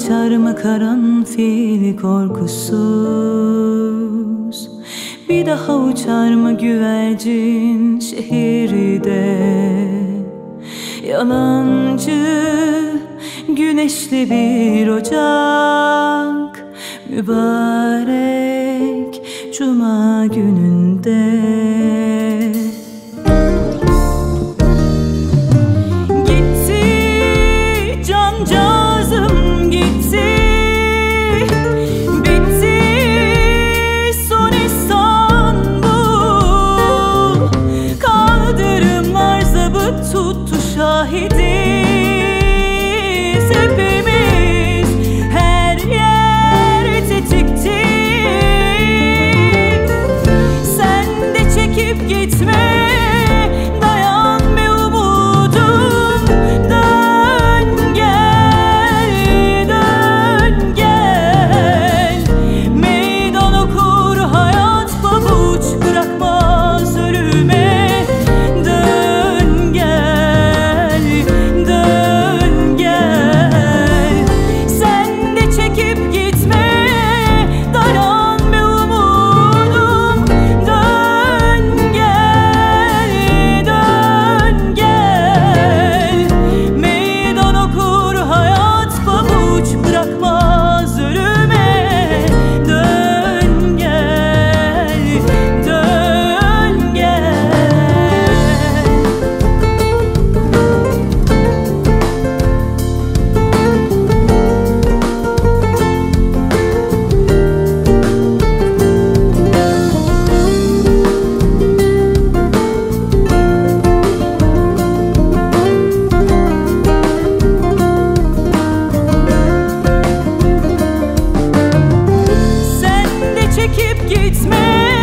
uçar mı karanfil korkusuz? Bir daha uçar mı güvercin şehirde? Yalancı güneşli bir ocak, mübarek cuma gününde. Tuttu şahidiz hepimiz, her yer tetikti. Sen de çekip gitme, dayan be umudum. Dön gel, dön gel. Meydan okur hayat, pabuç bırakmaz ölüme. Çekip gitme.